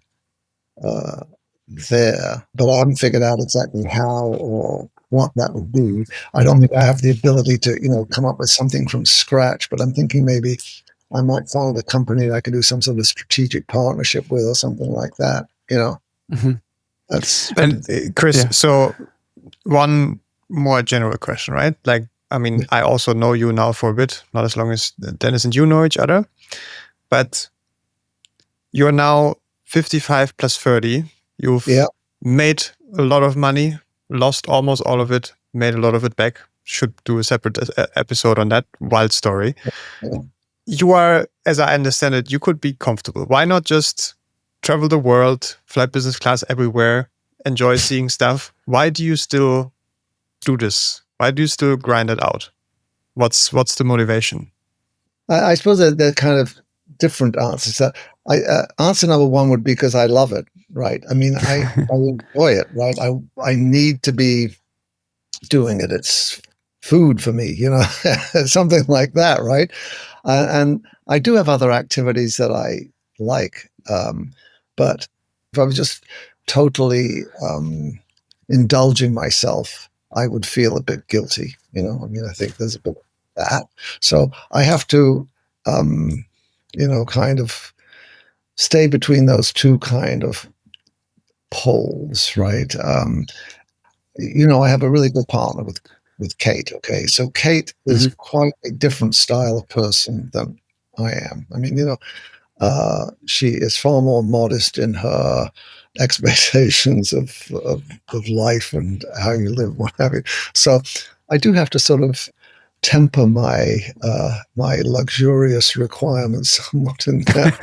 there, but I haven't figured out exactly how or what that would be. I don't think I have the ability to, come up with something from scratch, but I'm thinking maybe I might find a company that I could do some sort of strategic partnership with or something like that, That's Chris, so one more general question, right? Like, I mean, I also know you now for a bit, not as long as Dennis and you know each other, but you're now 55 plus 30. You've made a lot of money, lost almost all of it, made a lot of it back. Should do a separate episode on that wild story. Yeah. You are, as I understand it, you could be comfortable. Why not just travel the world, fly business class everywhere, enjoy seeing stuff? Why do you still do this? Why do you still grind it out? What's the motivation? I suppose they're kind of different answers. Answer number one would be because I love it, right? I mean, I enjoy it, right? I need to be doing it. It's food for me, something like that, right? And I do have other activities that I like, but if I was just totally indulging myself, I would feel a bit guilty, I mean, I think there's a bit of that. So I have to, kind of stay between those two kind of poles, right? I have a really good partner with Kate. Okay, so Kate is quite a different style of person than I am. I mean, she is far more modest in her expectations of life and how you live, what have you. So I do have to sort of temper my luxurious requirements somewhat in that.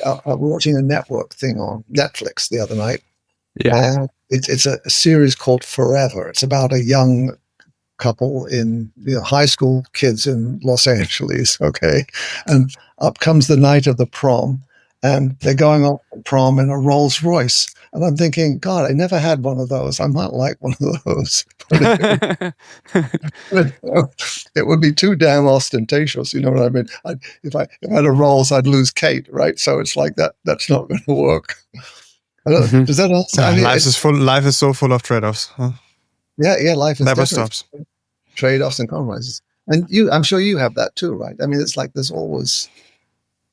I was watching a network thing on Netflix the other night. Yeah. And it's a series called Forever. It's about a young couple in high school kids in Los Angeles. Okay. And up comes the night of the prom, and they're going off to prom in a Rolls Royce. And I'm thinking, God, I never had one of those. I might like one of those. It would be too damn ostentatious. You know what I mean? If I had a Rolls, I'd lose Kate, right? So it's like that. That's not going to work. Does that answer? I mean, life is so full of trade-offs. Huh? Yeah. Life is never stops. Trade-offs and compromises. And I'm sure you have that too, right? I mean, it's like there's always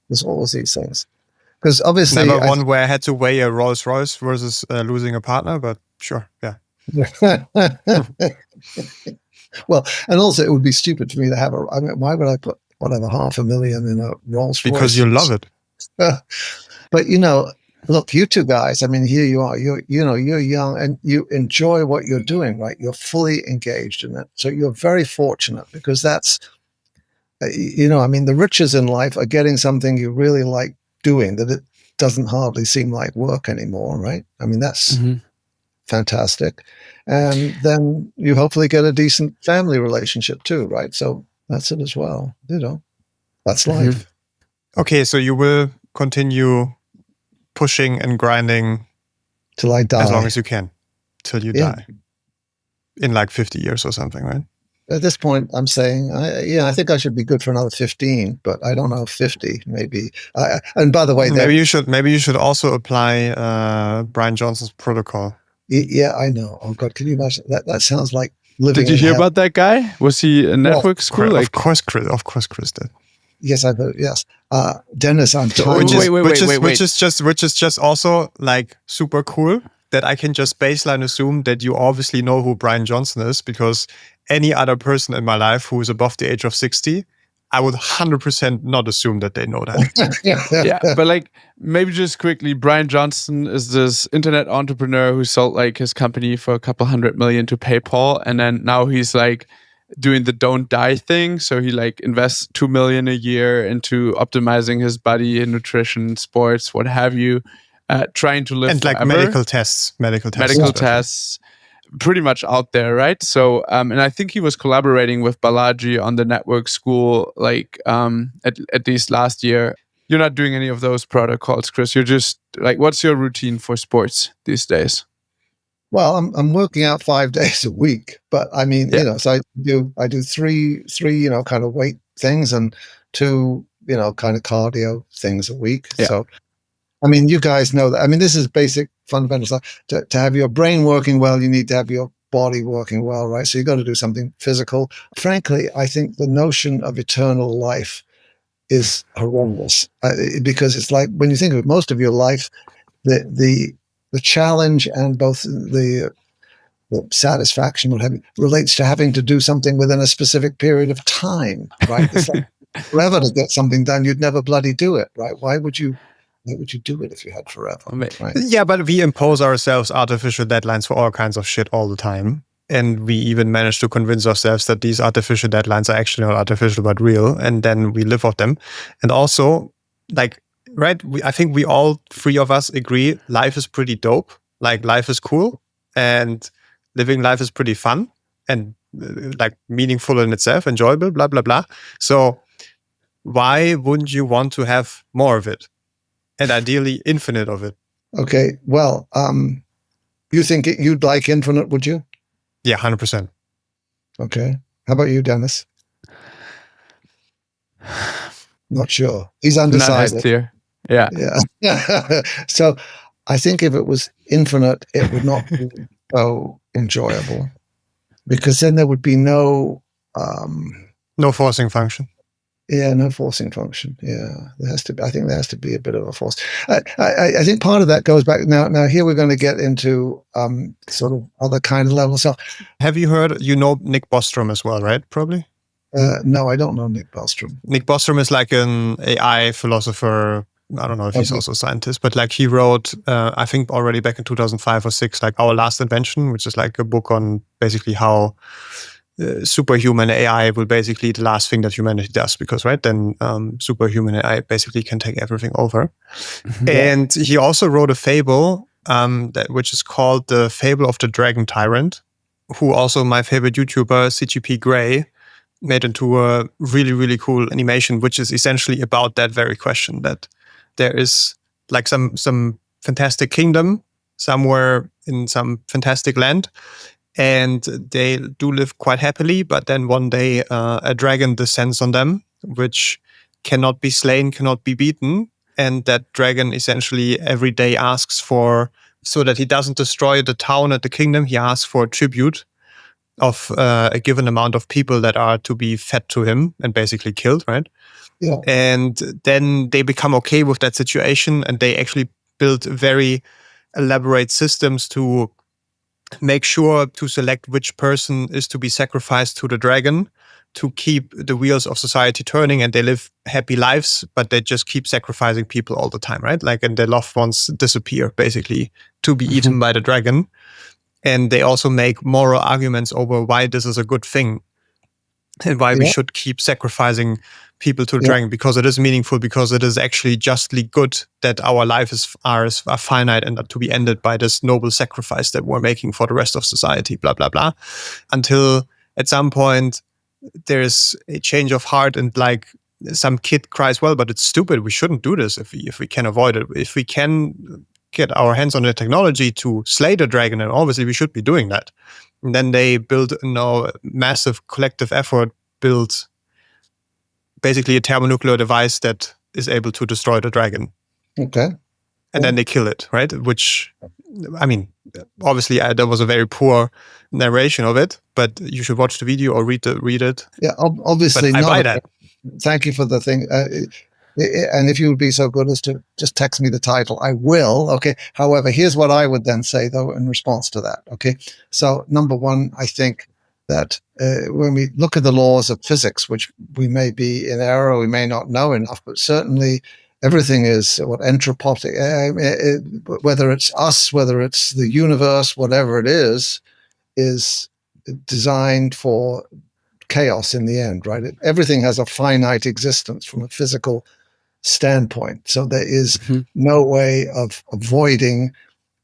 these things. Because obviously, never one where I had to weigh a Rolls Royce versus losing a partner, but sure, yeah. Well, and also it would be stupid for me to have I mean, why would I put whatever $500,000 in a Rolls Royce? Because you love it. But look, you two guys, I mean, here you are, you're young and you enjoy what you're doing, right? You're fully engaged in it. So you're very fortunate because that's, I mean, the riches in life are getting something you really like doing that it doesn't hardly seem like work anymore, right? I mean, that's fantastic. And then you hopefully get a decent family relationship too, right? So that's it as well, that's life. Okay, so you will continue pushing and grinding till I die, as long as you can, till you die, in like 50 years or something, right? At this point, I'm saying, I think I should be good for another 15, but I don't know, 50 maybe. And by the way, maybe you should also apply Brian Johnson's protocol. Yeah, I know. Oh God, can you imagine that? That sounds like living. Did you hear about that guy? Was he a network school? Of course, Chris did. Yes, I've heard. Yes, Dennis, I'm told. Wait. Which is just also like super cool that I can just baseline assume that you obviously know who Brian Johnson is, because any other person in my life who is above the age of 60, I would 100% not assume that they know that. Yeah, but like maybe just quickly, Brian Johnson is this internet entrepreneur who sold like his company for a couple $100 million to PayPal, and then now he's like doing the don't die thing. So he like invests 2 million a year into optimizing his body and nutrition, sports, what have you, trying to live And like forever. medical tests Medical tests, pretty much out there, right? So, and I think he was collaborating with Balaji on the network school, like at least last year. You're not doing any of those protocols, Chris. You're just like, what's your routine for sports these days? Well, I'm working out 5 days a week, but I mean, so I do three, kind of weight things and 2, kind of cardio things a week. Yeah. So, I mean, you guys know that. I mean, this is basic fundamental stuff. To have your brain working well, you need to have your body working well, right? So you got to do something physical. Frankly, I think the notion of eternal life is horrendous because it's like when you think of it, most of your life, the challenge and both the satisfaction relates to having to do something within a specific period of time, right? It's like forever to get something done, you'd never bloody do it, right? Why would you do it if you had forever? Right? Yeah, but we impose ourselves artificial deadlines for all kinds of shit all the time. And we even manage to convince ourselves that these artificial deadlines are actually not artificial, but real. And then we live off them. And also, like, right, I think we all 3 of us agree life is pretty dope. Like, life is cool. And living life is pretty fun. And like meaningful in itself, enjoyable, blah, blah, blah. So why wouldn't you want to have more of it? And ideally infinite of it. Okay. Well, you think you'd like infinite, would you? Yeah, 100%. Okay. How about you, Dennis? Not sure. He's undecided. Not as clear. Yeah. Yeah. So I think if it was infinite, it would not be so enjoyable because then there would be no forcing function. Yeah, no forcing function. Yeah, there has to be. I think there has to be a bit of a force. I think part of that goes back. Now here we're going to get into sort of other kind of levels. So, have you heard? Nick Bostrom as well, right? Probably. No, I don't know Nick Bostrom. Nick Bostrom is like an AI philosopher. I don't know if he's also a scientist, but like he wrote, I think already back in 2005 or 6, like Our Last Invention, which is like a book on basically how superhuman AI will basically the last thing that humanity does, because then superhuman AI basically can take everything over. And he also wrote a fable which is called The Fable of the Dragon Tyrant, who also my favorite YouTuber, CGP Grey, made into a really, really cool animation, which is essentially about that very question, that there is like some fantastic kingdom somewhere in some fantastic land, and they do live quite happily, but then one day a dragon descends on them, which cannot be slain, cannot be beaten. And that dragon essentially every day asks for, so that he doesn't destroy the town and the kingdom, he asks for a tribute of a given amount of people that are to be fed to him and basically killed, right? Yeah. And then they become okay with that situation, and they actually build very elaborate systems to make sure to select which person is to be sacrificed to the dragon to keep the wheels of society turning, and they live happy lives, but they just keep sacrificing people all the time, right? Like, and their loved ones disappear basically to be eaten by the dragon. And they also make moral arguments over why this is a good thing and why we should keep sacrificing people to the dragon, because it is meaningful, because it is actually justly good that our lives are finite and to be ended by this noble sacrifice that we're making for the rest of society, blah, blah, blah. Until at some point there's a change of heart, and like some kid cries, well, but it's stupid, we shouldn't do this if we can avoid it. If we can get our hands on the technology to slay the dragon, and obviously we should be doing that. And then they build massive collective effort, build basically a thermonuclear device that is able to destroy the dragon. Okay. And then they kill it, right? Which, I mean, obviously there was a very poor narration of it, but you should watch the video or read it. Yeah, obviously. But I buy that. Thank you for the thing. And if you would be so good as to just text me the title, I will. Okay. However, here's what I would then say, though, in response to that. Okay. So, number one, I think that when we look at the laws of physics, which we may be in error, we may not know enough, but certainly everything is entropic, whether it's us, whether it's the universe, whatever it is designed for chaos in the end, right? Everything has a finite existence from a physical standpoint. So there is no way of avoiding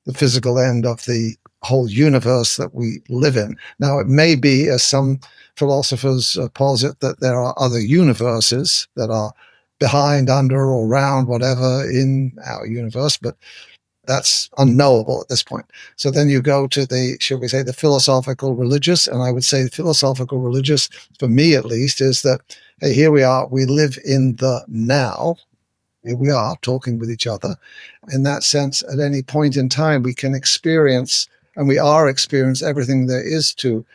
the physical end of the whole universe that we live in. Now, it may be, as some philosophers posit, that there are other universes that are behind, under, or around, whatever, in our universe, but that's unknowable at this point. So then you go to the, shall we say, the philosophical religious, and I would say the philosophical religious, for me at least, is that, hey, here we are, we live in the now. Here we are talking with each other. In that sense, at any point in time, we can experience, and we are experiencing everything there is to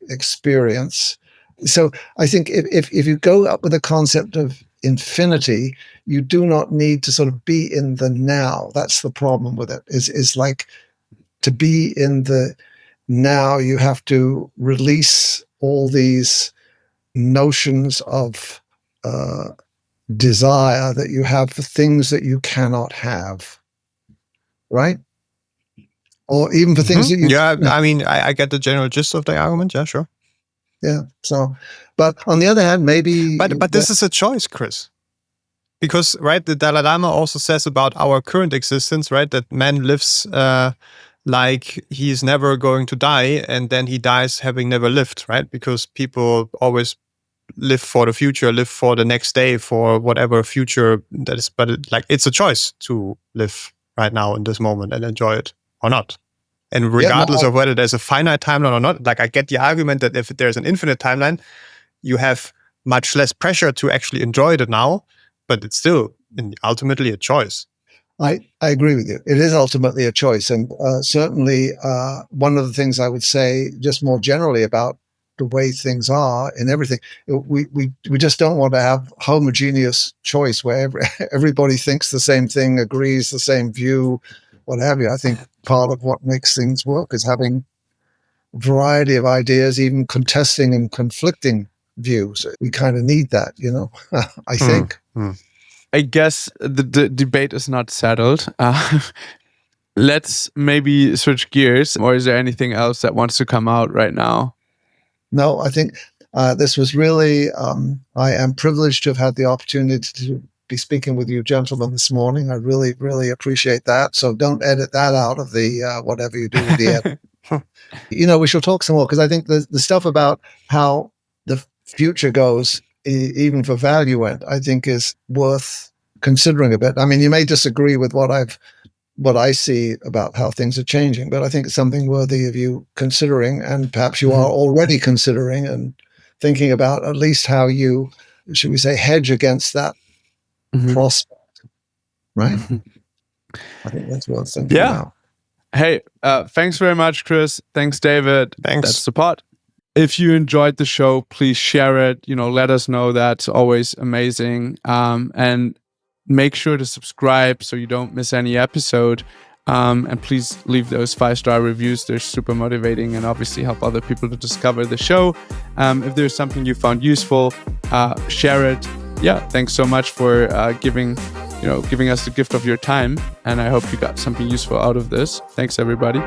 experience. So I think if you go up with the concept of infinity, you do not need to sort of be in the now. That's the problem with it. Is like, to be in the now, you have to release all these notions of desire that you have for things that you cannot have, right? Or even for things that you... Yeah, I mean, I get the general gist of the argument. Yeah, sure. Yeah. So, but on the other hand, maybe... But this is a choice, Chris. Because, right, the Dalai Lama also says about our current existence, right, that man lives like he is never going to die, and then he dies having never lived, right? Because people always live for the future, live for the next day, for whatever future that is. But it's a choice to live right now in this moment and enjoy it or not. And regardless of whether there's a finite timeline or not, like, I get the argument that if there's an infinite timeline, you have much less pressure to actually enjoy it now, but it's still ultimately a choice. I agree with you. It is ultimately a choice. And certainly one of the things I would say just more generally about the way things are in everything, we just don't want to have homogeneous choice where everybody thinks the same thing, agrees the same view, what have you. I think part of what makes things work is having a variety of ideas, even contesting and conflicting views. We kind of need that, I think. I guess the debate is not settled. Let's maybe switch gears, or is there anything else that wants to come out right now? No, I think this was really, I am privileged to have had the opportunity to be speaking with you gentlemen this morning. I really, really appreciate that. So don't edit that out of the whatever you do with the edit. We shall talk some more, because I think the stuff about how the future goes, even for value end, I think is worth considering a bit. I mean, you may disagree with what I see about how things are changing, but I think it's something worthy of you considering, and perhaps you are already considering and thinking about at least how you, should we say, hedge against that prospect, right? I think that's worth thinking about. Hey, thanks very much, Chris. Thanks, David. Thanks. That's the pot. If you enjoyed the show, please share it. Let us know. That's always amazing. And make sure to subscribe so you don't miss any episode. And please leave those 5-star reviews. They're super motivating and obviously help other people to discover the show. If there's something you found useful, share it. Yeah, thanks so much for giving us the gift of your time. And I hope you got something useful out of this. Thanks, everybody.